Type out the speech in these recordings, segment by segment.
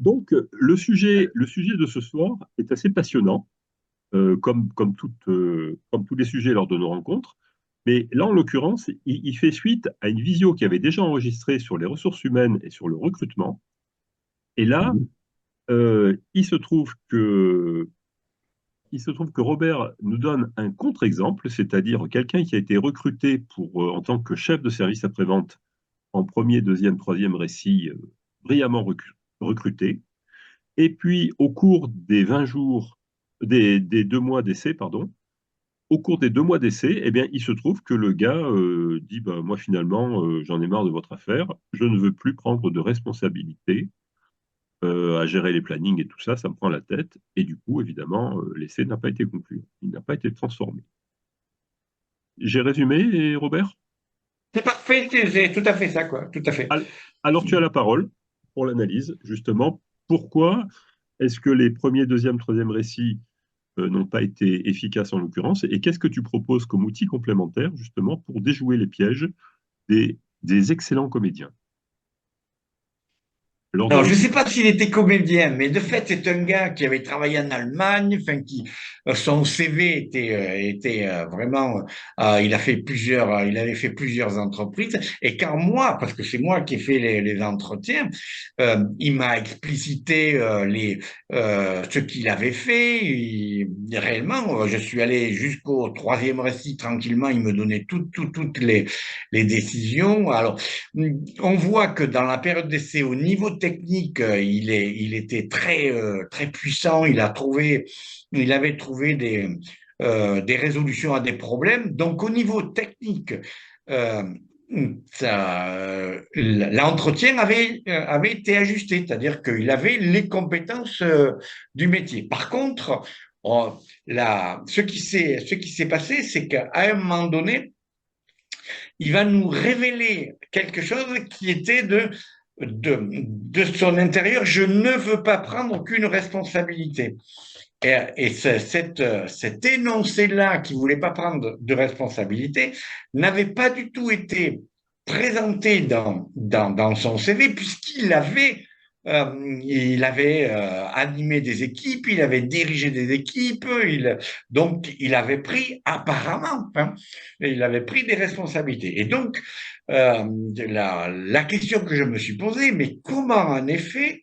Donc, le sujet de ce soir est assez passionnant, comme tous les sujets lors de nos rencontres. Mais là, en l'occurrence, il fait suite à une visio qui avait déjà enregistré sur les ressources humaines et sur le recrutement. Et là, il se trouve que Robert nous donne un contre-exemple, c'est-à-dire quelqu'un qui a été recruté en tant que chef de service après-vente en premier, deuxième, troisième récit, brillamment recruté. Et puis, au cours des 20 jours, des 2 mois d'essai, pardon, au cours des 2 mois d'essai, eh bien, il se trouve que le gars dit, bah, moi finalement, j'en ai marre de votre affaire, je ne veux plus prendre de responsabilité à gérer les plannings et tout ça, ça me prend la tête. Et du coup, évidemment, l'essai n'a pas été conclu, il n'a pas été transformé. J'ai résumé, Robert? C'est parfait, c'est tout à fait ça, quoi. Tout à fait. Al- Alors, tu as la parole pour l'analyse, justement. Pourquoi est-ce que les premiers, deuxième, troisième récits n'ont pas été efficaces en l'occurrence? Et qu'est-ce que tu proposes comme outil complémentaire, justement, pour déjouer les pièges des excellents comédiens lors de Alors, je ne sais recrutement? pas s'il était comédien, mais de fait, c'est un gars qui avait travaillé en Allemagne, enfin, son CV était vraiment, il avait fait plusieurs entreprises. Et quand moi, parce que c'est moi qui ai fait les entretiens, il m'a explicité ce qu'il avait fait. Réellement, je suis allé jusqu'au troisième récit tranquillement. Il me donnait toutes les décisions. Alors, on voit que dans la période d'essai, au niveau technique, il était très puissant. Il avait trouvé des résolutions à des problèmes. Donc, au niveau technique, euh, l'entretien avait été ajusté, c'est-à-dire qu'il avait les compétences du métier. Par contre, ce qui s'est passé, c'est qu'à un moment donné, il va nous révéler quelque chose qui était de son intérieur. Je ne veux pas prendre aucune responsabilité. Et cet énoncé-là, qui ne voulait pas prendre de responsabilité, n'avait pas du tout été présenté dans son CV, puisqu'il avait animé des équipes, il avait dirigé des équipes, donc il avait pris apparemment, hein, il avait pris des responsabilités. Et donc, euh, la question que je me suis posée, mais comment en effet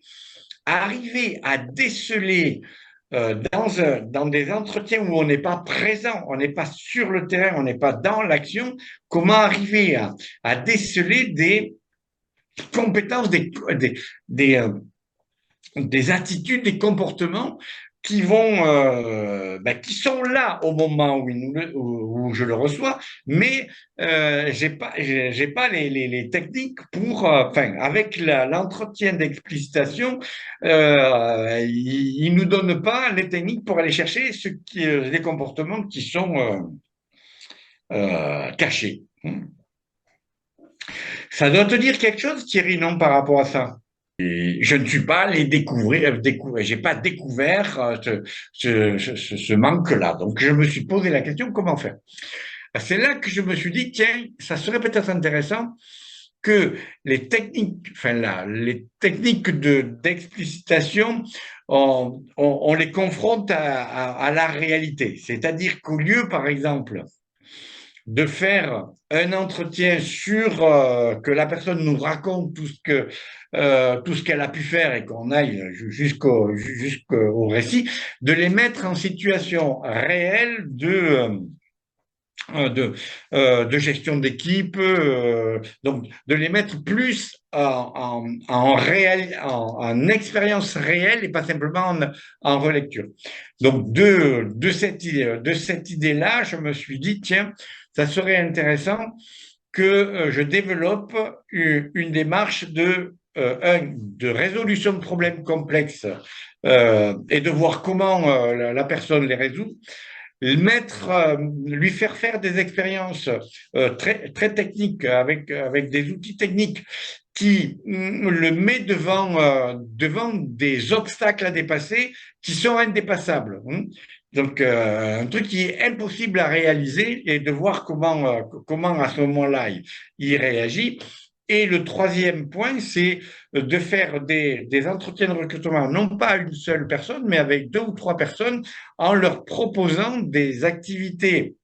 arriver à déceler dans des entretiens où on n'est pas présent, on n'est pas sur le terrain, on n'est pas dans l'action, comment arriver à déceler des compétences, des attitudes, des comportements qui sont là au moment où je le reçois, mais j'ai pas les techniques enfin, avec l'entretien d'explicitation, il nous donne pas les techniques pour aller chercher les comportements qui sont cachés. Ça doit te dire quelque chose, Thierry, non, par rapport à ça? Et je ne suis pas allé j'ai pas découvert ce manque-là. Donc, je me suis posé la question, comment faire? C'est là que je me suis dit, tiens, ça serait peut-être intéressant que les techniques d'explicitation, on les confronte à la réalité. C'est-à-dire qu'au lieu, par exemple, de faire un entretien sur que la personne nous raconte tout ce qu'elle a pu faire et qu'on aille jusqu'au récit, de les mettre en situation réelle de gestion d'équipe, donc de les mettre plus en expérience réelle et pas simplement en relecture. Donc de cette idée-là, je me suis dit, tiens, ça serait intéressant que je développe une démarche de résolution de problèmes complexes et de voir comment la personne les résout, lui faire faire des expériences très techniques avec des outils techniques qui le met devant des obstacles à dépasser qui sont indépassables. Donc, un truc qui est impossible à réaliser et de voir comment à ce moment-là, il réagit. Et le troisième point, c'est de faire des entretiens de recrutement, non pas à une seule personne, mais avec deux ou trois personnes, en leur proposant des activités,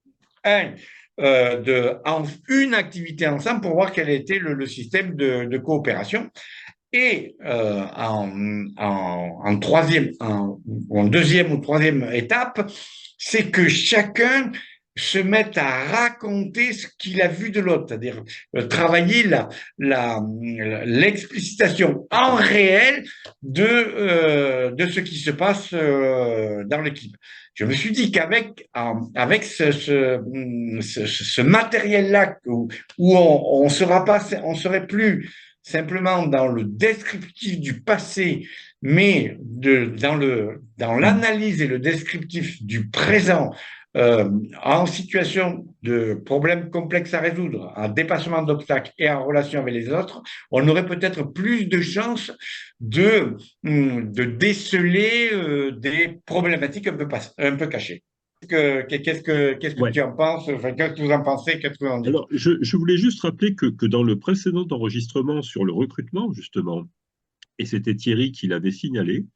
un, une activité ensemble pour voir quel était le système de coopération. Et en troisième, en deuxième ou troisième étape, c'est que chacun se mette à raconter ce qu'il a vu de l'autre, c'est-à-dire travailler l'explicitation en réel de ce qui se passe dans l'équipe. Je me suis dit avec ce matériel-là où on sera pas, on serait plus simplement dans le descriptif du passé, mais dans l'analyse et le descriptif du présent, en situation de problèmes complexes à résoudre, en dépassement d'obstacles et en relation avec les autres, on aurait peut-être plus de chances de déceler des problématiques un peu cachées. Qu'est-ce que Ouais. tu en penses? Enfin, qu'est-ce que vous en pensez? Qu'est-ce que vous en dites? Alors, je voulais juste rappeler que dans le précédent enregistrement sur le recrutement, justement, et c'était Thierry qui l'avait signalé,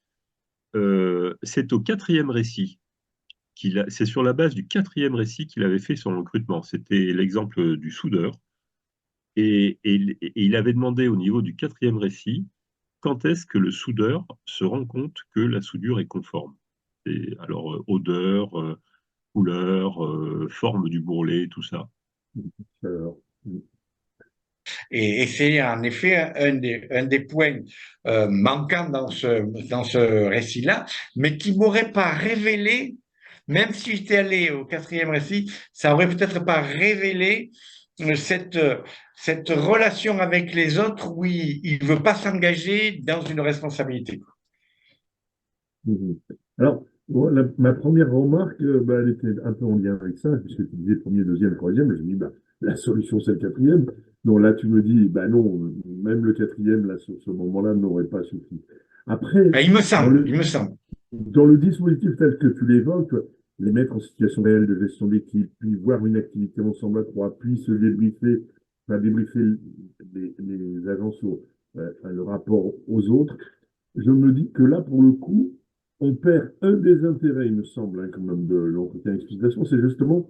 c'est au quatrième récit. C'est sur la base du quatrième récit qu'il avait fait sur le recrutement. C'était l'exemple du soudeur. Et il avait demandé au niveau du quatrième récit quand est-ce que le soudeur se rend compte que la soudure est conforme. Alors, odeur, couleur, forme du bourrelet, tout ça. Alors, Et c'est en effet un des points manquants dans ce récit-là, mais qui m'aurait pas révélé, même si j'étais allé au quatrième récit, ça aurait peut-être pas révélé cette relation avec les autres où il veut pas s'engager dans une responsabilité. mhm. Alors, bon, ma première remarque, bah, elle était un peu en lien avec ça, puisque tu disais premier, deuxième, troisième, et je me dis, bah, la solution, c'est le quatrième. Donc là, tu me dis, bah non, même le quatrième, là, sur ce moment-là, n'aurait pas suffi. Après, Ben, il me dans semble, il le, me semble. dans le dispositif tel que tu l'évoques, les mettre en situation réelle de gestion d'équipe, puis voir une activité ensemble à trois, puis se débriefer, enfin, débriefer les agences, enfin, le rapport aux autres, je me dis que là, pour le coup, on perd un des intérêts, il me semble, hein, quand même, de l'entretien d'exploitation, c'est justement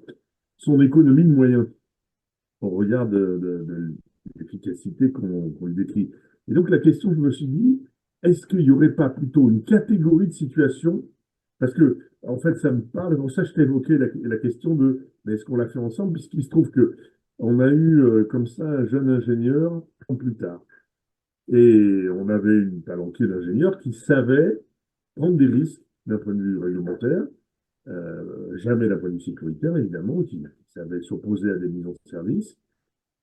son économie de moyens. On regarde de l'efficacité qu'on lui décrit. Et donc, la question, je me suis dit, est-ce qu'il n'y aurait pas plutôt une catégorie de situations? Parce que, en fait, ça me parle, pour ça, je t'ai évoqué la question de, mais est-ce qu'on l'a fait ensemble? Puisqu'il se trouve que on a eu comme ça un jeune ingénieur plus tard. Et on avait une palanquée d'ingénieurs qui savaient prendre des risques d'un point de vue réglementaire, jamais d'un point de vue sécuritaire, évidemment, qui savaient s'opposer à des mises en service.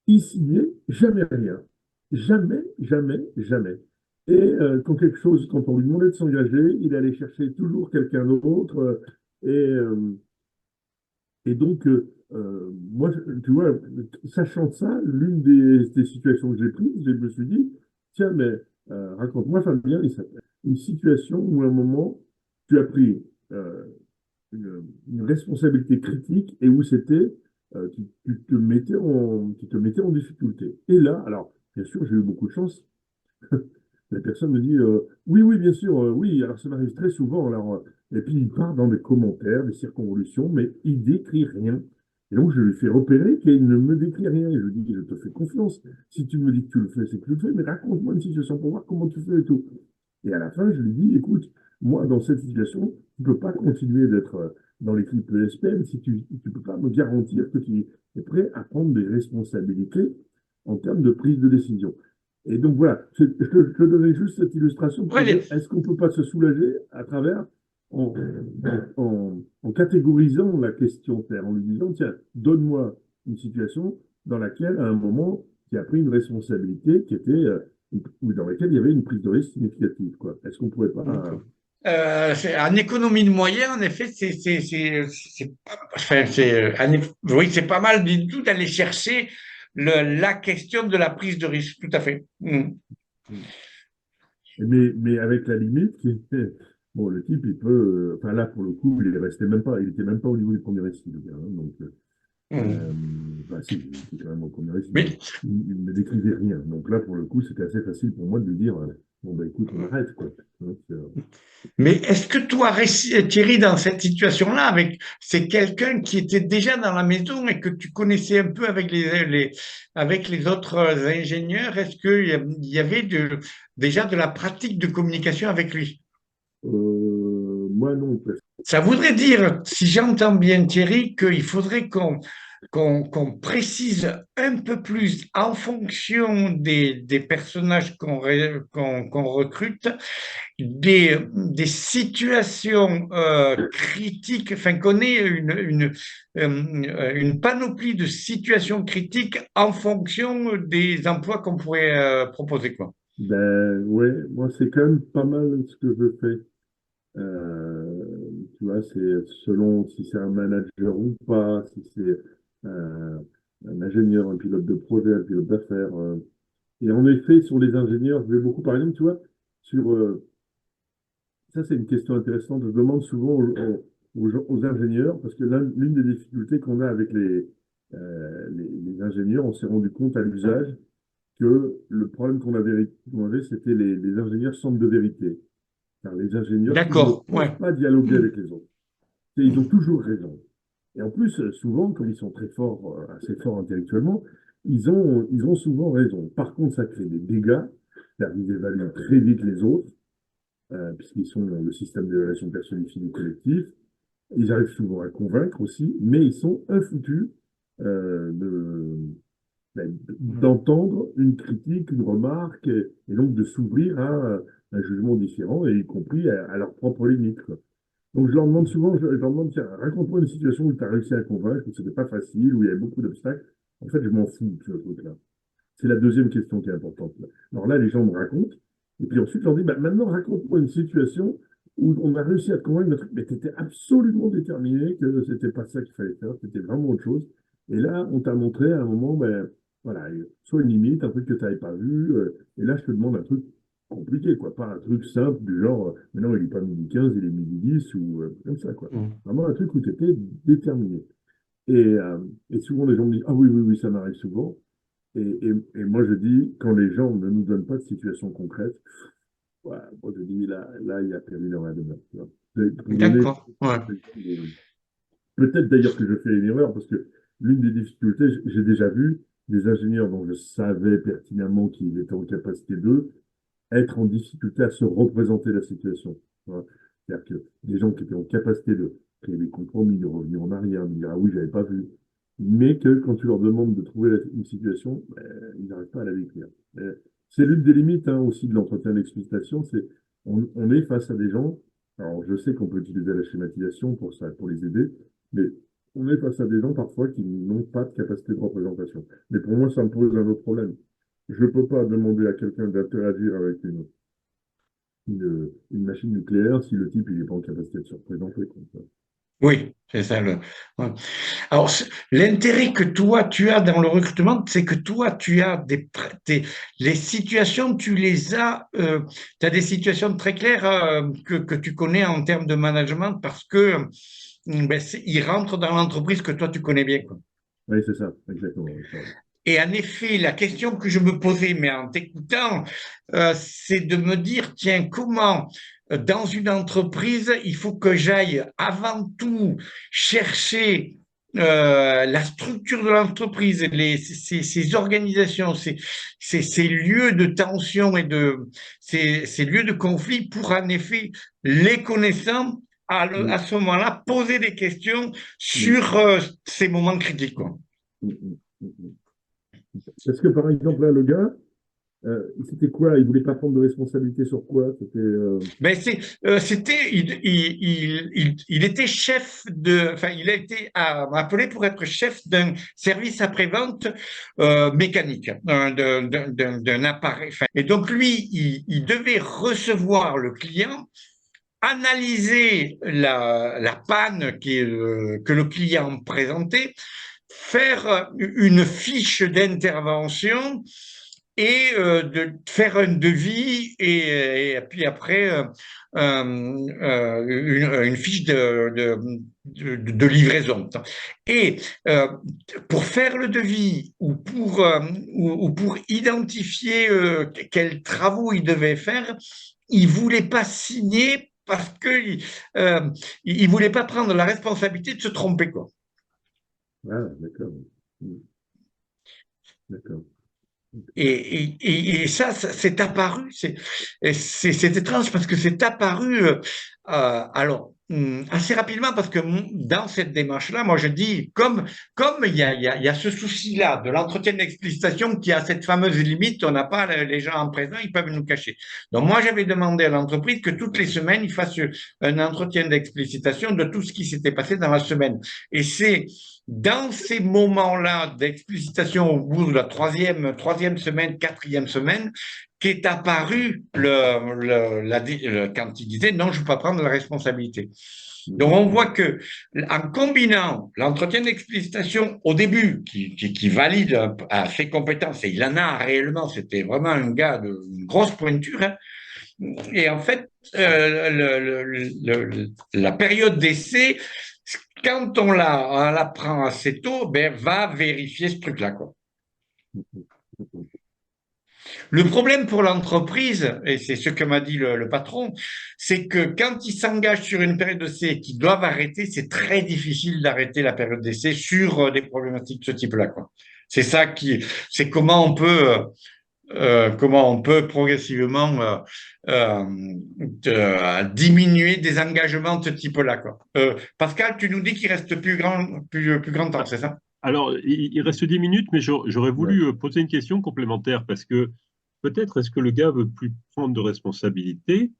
Il signait jamais rien. Jamais, jamais, jamais. Et quand on lui demandait de s'engager, il allait chercher toujours quelqu'un d'autre. Et donc, moi, tu vois, sachant ça, l'une des situations que j'ai prises, je me suis dit, tiens, mais raconte-moi, Fabien, une situation où à un moment, tu as pris une responsabilité critique et où c'était, qui te mettait en difficulté. Et là, alors, bien sûr, j'ai eu beaucoup de chance. La personne me dit oui, oui, bien sûr, oui, alors ça m'arrive très souvent. Alors, et puis il part dans des commentaires, des circonvolutions, mais il décrit rien. Et donc je lui fais repérer qu'il ne me décrit rien. Et je lui dis, je te fais confiance. Si tu me dis que tu le fais, c'est que tu le fais, mais raconte-moi une situation pour voir comment tu fais et tout. Et à la fin, je lui dis, écoute, moi, dans cette situation, tu ne peux pas continuer d'être dans l'équipe ESPN si tu ne peux pas me garantir que tu es prêt à prendre des responsabilités en termes de prise de décision. Et donc voilà, je te donnais juste cette illustration pour dire, Ouais, est-ce qu'on ne peut pas se soulager à travers, en, en catégorisant la question, en lui disant, tiens, donne-moi une situation dans laquelle, à un moment, tu as pris une responsabilité qui était, ou dans laquelle il y avait une prise de risque significative, quoi. Est-ce qu'on ne pourrait pas... en économie de moyens, en effet, enfin, oui, c'est pas mal du tout d'aller chercher la question de la prise de risque, tout à fait. Mm. mais avec la limite qui était, bon, le type, il peut, enfin là, pour le coup, il était même pas au niveau du premier récit, le gars, hein, donc, Mhm. Bah si, j'étais quand même au premier récit, mais Mais, il ne me décrivait rien. Donc là, pour le coup, c'était assez facile pour moi de lui dire, bon, bah écoute, on arrête, quoi. Donc, mais est-ce que toi, Thierry, dans cette situation-là, c'est quelqu'un qui était déjà dans la maison et que tu connaissais un peu avec avec les autres ingénieurs, est-ce qu'il y avait déjà de la pratique de communication avec lui? moi, non, parce Ça voudrait dire, si j'entends bien Thierry, qu'il faudrait qu'on précise un peu plus en fonction des personnages qu'on recrute, des situations critiques, enfin qu'on ait une panoplie de situations critiques en fonction des emplois qu'on pourrait proposer, quoi. ben ouais, moi, c'est quand même pas mal ce que je fais. Tu vois, c'est selon si c'est un manager ou pas, si c'est euh, un ingénieur, un pilote de projet, un pilote d'affaires. Et en effet, sur les ingénieurs, je vais beaucoup, par exemple, tu vois, sur ça, c'est une question intéressante. Je demande souvent aux ingénieurs, parce que l'une des difficultés qu'on a avec les ingénieurs, on s'est rendu compte à l'usage que le problème qu'on avait, c'était les ingénieurs centres de vérité. Car les ingénieurs, ils ne D'accord, peuvent ouais. pas dialoguer Mm, avec les autres. Et ils ont toujours raison. Et en plus, souvent, comme ils sont très forts, assez forts intellectuellement, ils ont souvent raison. Par contre, ça crée des dégâts, car ils évaluent très vite les autres, puisqu'ils sont dans le système de relations personnelles collectif. Ils arrivent souvent à convaincre aussi, mais ils sont infoutus euh, de, d'entendre une critique, une remarque, et donc de s'ouvrir à un jugement différent, et y compris à leurs propres limites, quoi. Donc je leur demande souvent, je leur demande, tiens, raconte-moi une situation où tu as réussi à convaincre, où c'était pas facile, où il y avait beaucoup d'obstacles. En fait, je m'en fous de ce truc-là. C'est la deuxième question qui est importante. Alors là, les gens me racontent, et puis ensuite, je leur dis, bah, maintenant, raconte-moi une situation où on a réussi à te convaincre de truc, mais tu étais absolument déterminé que c'était pas ça qu'il fallait faire, c'était vraiment autre chose. Et là, on t'a montré à un moment, ben, voilà, soit une limite, un truc que tu n'avais pas vu, et là, je te demande un truc compliqué, quoi, pas un truc simple du genre, mais non, il n'est pas midi 15, il est midi 10 ou comme ça, quoi. mm. Vraiment un truc où tu étais déterminé. Et souvent, les gens me disent, ah oui, oui, oui, ça m'arrive souvent. Et moi, je dis, quand les gens ne nous donnent pas de situation concrète, ouais, moi, je dis, là, il y a péril dans la demeure. Tu vois. Pour donner D'accord, ouais. peut-être d'ailleurs que je fais une erreur, parce que l'une des difficultés, j'ai déjà vu des ingénieurs dont je savais pertinemment qu'ils étaient en capacité d'eux, être en difficulté à se représenter la situation. Voilà. C'est-à-dire que des gens qui étaient en capacité de créer des compromis, de revenir en arrière, de dire ah oui, j'avais pas vu, mais que quand tu leur demandes de trouver une situation, ben, ils n'arrivent pas à la décrire. C'est l'une des limites hein, aussi de l'entretien d'explicitation, c'est on est face à des gens. Alors je sais qu'on peut utiliser la schématisation pour ça, pour les aider, mais on est face à des gens parfois qui n'ont pas de capacité de représentation. Mais pour moi, ça me pose un autre problème. Je ne peux pas demander à quelqu'un d'interagir avec une machine nucléaire si le type il n'est pas en capacité de se représenter. Comme ça. Oui, c'est ça ouais. Alors, l'intérêt que toi, tu as dans le recrutement, c'est que toi, tu as les situations, tu as des situations très claires que tu connais en termes de management parce que ben, ils rentrent dans l'entreprise que toi, tu connais bien, quoi. Oui, c'est ça, exactement. Oui, ça, oui. Et en effet, la question que je me posais, mais en t'écoutant, c'est de me dire, tiens, comment dans une entreprise, il faut que j'aille avant tout chercher la structure de l'entreprise, ces organisations, ces lieux de tension et ces lieux de conflit pour en effet, les connaissant, à Mm, ce moment-là, poser des questions mm, sur ces moments critiques, quoi. mm, mm, mm, mm. Parce que par exemple, là, le gars, c'était quoi? Il voulait pas prendre de responsabilité sur quoi? C'était. Ben c'était, il était chef enfin, il a été appelé pour être chef d'un service après-vente mécanique, d'un appareil. Enfin, et donc lui, il devait recevoir le client, analyser la panne que le client présentait, faire une fiche d'intervention et de faire un devis et puis après une fiche de livraison. Et pour faire le devis ou pour identifier quels travaux il devait faire, il voulait pas signer parce que il voulait pas prendre la responsabilité de se tromper, quoi. Ah, d'accord. D'accord. Et ça, c'est apparu, c'est étrange parce que c'est apparu, alors, assez rapidement parce que dans cette démarche-là, moi je dis, comme il y a ce souci-là de l'entretien d'explicitation qui a cette fameuse limite, on n'a pas les gens en présent, ils peuvent nous cacher. Donc moi j'avais demandé à l'entreprise que toutes les semaines, ils fassent un entretien d'explicitation de tout ce qui s'était passé dans la semaine. Et c'est dans ces moments-là d'explicitation au bout de la troisième semaine, quatrième semaine, qu'est apparu quand il disait non, je ne veux pas prendre la responsabilité. Donc on voit que en combinant l'entretien d'explicitation au début, qui valide à ses compétences, et il en a réellement, c'était vraiment un gars d'une grosse pointure, hein, et en fait, la période d'essai, quand on la prend assez tôt, ben, va vérifier ce truc-là, quoi. Le problème pour l'entreprise, et c'est ce que m'a dit le patron, c'est que quand ils s'engagent sur une période d'essai et qu'ils doivent arrêter, c'est très difficile d'arrêter la période d'essai sur des problématiques de ce type-là, quoi. C'est ça c'est comment on peut progressivement diminuer des engagements de ce type-là, quoi. Pascal, tu nous dis qu'il reste plus grand temps, c'est ça? Alors, il reste 10 minutes, mais j'aurais Ouais. voulu poser une question complémentaire parce que peut-être est-ce que le gars veut plus prendre de responsabilité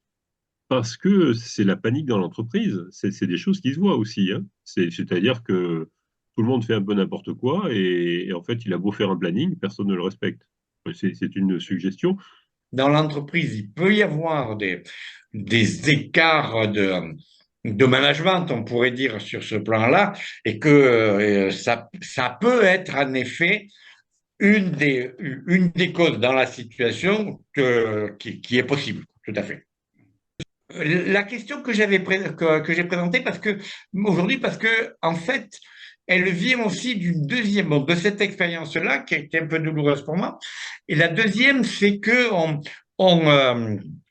parce que c'est la panique dans l'entreprise. C'est des choses qui se voient aussi, hein. C'est-à-dire que tout le monde fait un peu n'importe quoi et en fait, il a beau faire un planning, personne ne le respecte. C'est une suggestion. Dans l'entreprise, il peut y avoir des écarts de management, on pourrait dire, sur ce plan-là, et que ça peut être en effet une des causes dans la situation qui est possible, tout à fait. La question que j'ai présentée aujourd'hui, parce que, en fait, elle vient aussi bon, de cette expérience-là, qui a été un peu douloureuse pour moi. Et la deuxième, c'est que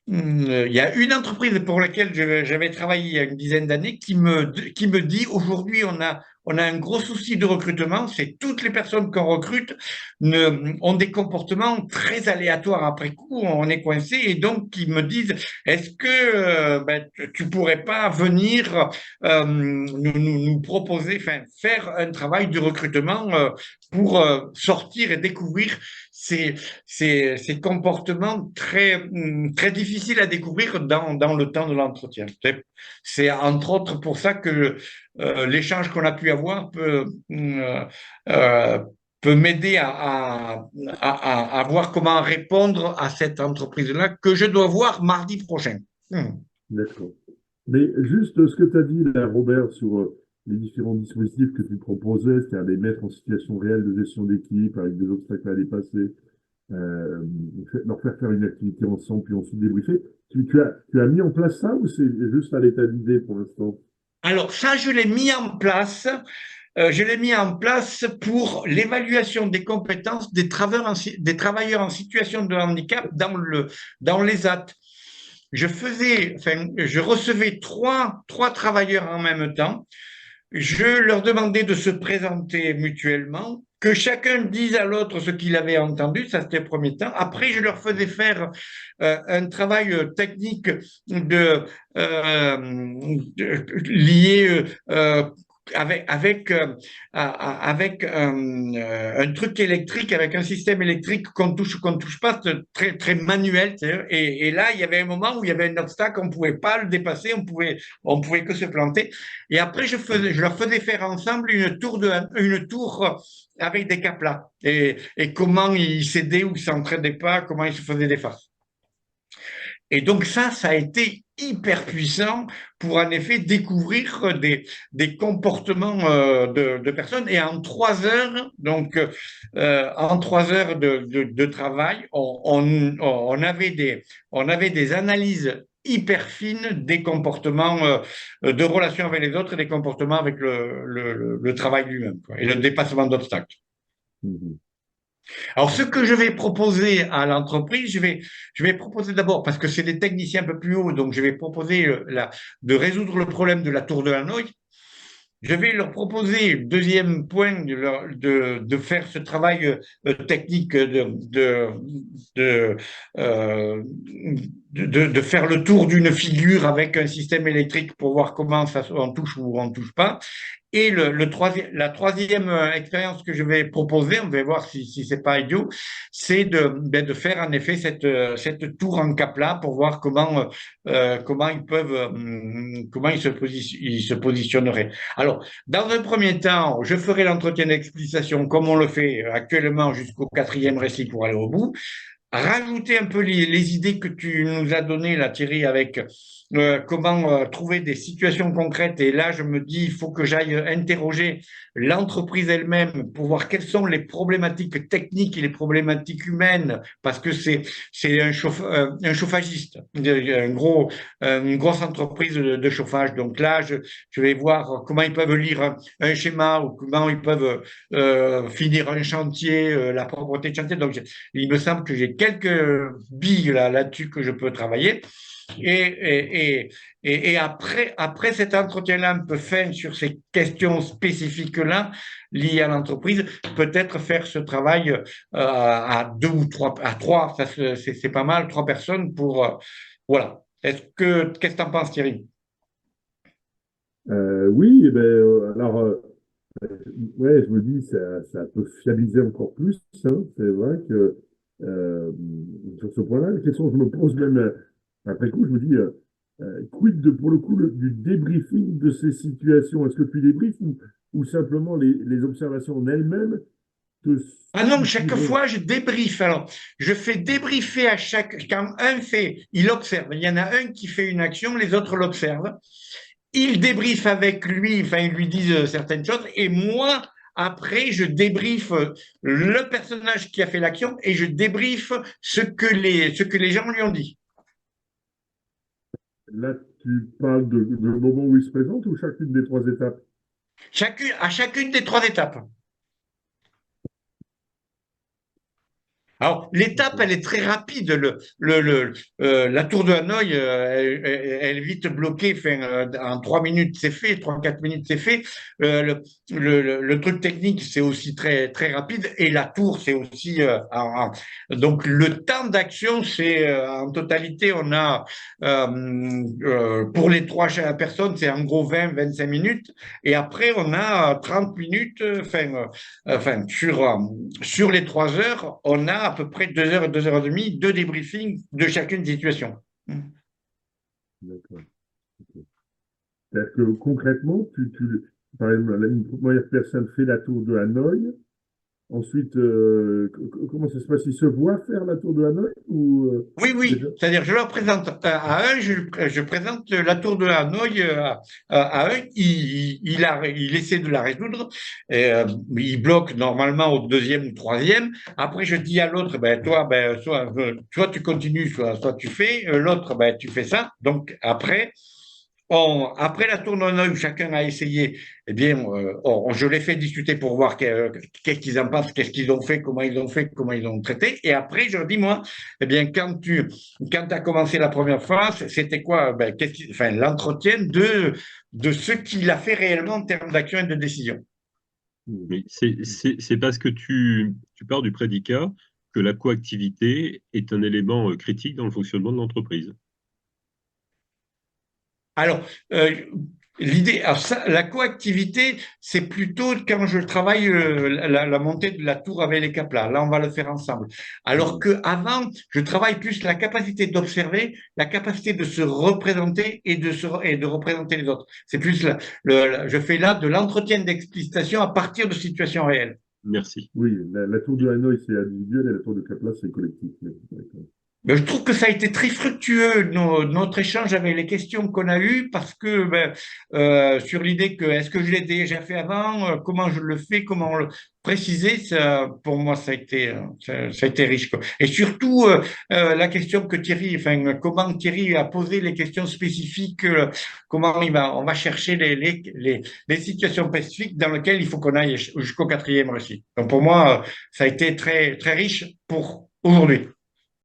il y a une entreprise pour laquelle j'avais travaillé il y a une dizaine d'années qui me dit aujourd'hui, on a un gros souci de recrutement, c'est toutes les personnes qu'on recrute ont des comportements très aléatoires après coup, on est coincé, et donc qui me disent est-ce que ben, tu pourrais pas venir nous proposer, enfin, faire un travail de recrutement pour sortir et découvrir ces comportements très difficiles à découvrir dans le temps de l'entretien. C'est entre autres pour ça que l'échange qu'on a pu avoir euh, peut m'aider à voir comment répondre à cette entreprise-là que je dois voir mardi prochain. D'accord. Mais juste ce que tu as dit là, Robert, sur les différents dispositifs que tu proposais, c'est-à-dire les mettre en situation réelle de gestion d'équipe avec des obstacles à dépasser, leur faire faire une activité ensemble, puis ensuite débriefer. Tu as mis en place ça ou c'est juste à l'état d'idée pour l'instant? Alors ça, je l'ai mis en place. Je l'ai mis en place pour l'évaluation des compétences des travailleurs en situation de handicap dans les AT. Je recevais trois travailleurs en même temps. Je leur demandais de se présenter mutuellement, que chacun dise à l'autre ce qu'il avait entendu, ça c'était le premier temps. Après, je leur faisais faire un travail technique lié avec un truc électrique, avec un système électrique qu'on touche pas, très, très manuel. Et là, il y avait un moment où il y avait un obstacle, on pouvait pas le dépasser, on pouvait que se planter. Et après, je leur faisais faire ensemble une tour avec des cas plats et comment ils s'aidaient ou ils s'entraidaient pas, comment ils se faisaient des farces. Et donc ça a été hyper puissant pour en effet découvrir des comportements de personnes. Et en 3 heures, donc en 3 heures de travail, on avait des analyses hyper fines des comportements de relations avec les autres et des comportements avec le travail lui-même, quoi, et le dépassement d'obstacles. Mhm. Alors, ce que je vais proposer à l'entreprise, je vais proposer d'abord, parce que c'est des techniciens un peu plus hauts, donc je vais proposer de résoudre le problème de la tour de Hanoï. Je vais leur proposer, deuxième point, de faire ce travail technique, de, euh, de faire le tour d'une figure avec un système électrique pour voir comment ça, on touche ou on ne touche pas. Et la troisième expérience que je vais proposer, on va voir si c'est pas idiot, c'est de faire en effet cette tour en Kapla pour voir comment ils peuvent, comment ils se positionneraient. Alors, dans un premier temps, je ferai l'entretien d'explicitation comme on le fait actuellement jusqu'au quatrième récit pour aller au bout. Rajouter un peu les idées que tu nous as données là, Thierry, avec comment trouver des situations concrètes. Et là, je me dis, il faut que j'aille interroger l'entreprise elle-même pour voir quelles sont les problématiques techniques et les problématiques humaines, parce que c'est un chauffagiste, une grosse entreprise de chauffage. Donc là, je vais voir comment ils peuvent lire un schéma ou comment ils peuvent finir un chantier, la propreté de chantier. Donc, il me semble que j'ai quelques billes là-dessus que je peux travailler. Et après cet entretien-là un peu fin sur ces questions spécifiques-là liées à l'entreprise, peut-être faire ce travail à deux ou trois, à trois, ça c'est pas mal, 3 personnes pour voilà. Qu'est-ce que tu en penses, Thierry? Oui, eh ben, alors, ouais, je me dis, ça peut fiabiliser encore plus, hein. C'est vrai que euh, sur ce point-là, la question que je me pose même après coup, je me dis, quid pour le coup du débriefing de ces situations? Est-ce que tu débriefes ou simplement les observations en elles-mêmes te Ah non, chaque suffiront? fois, je débriefe. Alors, je fais débriefer à chaque. Quand un fait, il observe. Il y en a un qui fait une action, les autres l'observent. Il débriefe avec lui, enfin, ils lui disent certaines choses. Et moi, après, je débriefe le personnage qui a fait l'action et je débriefe ce que les gens lui ont dit. Là, tu parles de moment où il se présente ou chacune des trois étapes? À chacune des 3 étapes. Alors, l'étape, elle est très rapide. La tour de Hanoï, elle est vite bloquée. Enfin, en 3 minutes, c'est fait. 3, 4 minutes, c'est fait. Le truc technique, c'est aussi très, très rapide. Et la tour, c'est aussi. Donc, le temps d'action, c'est en totalité, on a pour les 3 personnes, c'est en gros 20, 25 minutes. Et après, on a 30 minutes. Enfin, sur les 3 heures, on a à peu près 2 heures et 2 heures et demie de débriefing de chacune situation. D'accord. Ok. C'est-à-dire que concrètement, par exemple, une première personne fait la tour de Hanoï. Ensuite, comment ça se passe? Ils se voient faire la tour de Hanoï ou Oui, déjà? oui, c'est-à-dire je leur présente à un, je présente la tour de Hanoï à un, il essaie de la résoudre, il bloque normalement au deuxième ou troisième. Après, je dis à l'autre, ben toi, ben soit tu continues, soit tu fais, l'autre, ben tu fais ça. Donc après, après la tournoi où chacun a essayé, eh bien, je les fais discuter pour voir qu'est-ce qu'ils en pensent, qu'est-ce qu'ils ont fait, comment ils ont traité. Et après, je leur dis, moi, eh bien, quand tu as commencé la première phase, c'était quoi? Ben, enfin, l'entretien de ce qu'il a fait réellement en termes d'action et de décision. Hmm. Mais c'est parce que tu pars du prédicat que la coactivité est un élément critique dans le fonctionnement de l'entreprise. Alors, euh, alors la coactivité, c'est plutôt quand je travaille la montée de la tour avec les caplas. Là, on va le faire ensemble. Alors Hmm. que avant, je travaille plus la capacité d'observer, la capacité de se représenter et de représenter les autres. C'est plus je fais là de l'entretien d'explicitation à partir de situations réelles. Merci. Oui, la tour de Hanoï, c'est individuel et la tour de Kaplan, c'est collectif. D'accord. Mais je trouve que ça a été très fructueux, notre échange avec les questions qu'on a eues, parce que sur l'idée que est-ce que je l'ai déjà fait avant, comment je le fais, comment le préciser, ça, pour moi, ça a été riche, quoi. Et surtout, la question que Thierry, enfin, comment Thierry a posé les questions spécifiques, comment on va chercher les situations spécifiques dans lesquelles il faut qu'on aille jusqu'au quatrième récit. Donc pour moi, ça a été très, très riche pour aujourd'hui.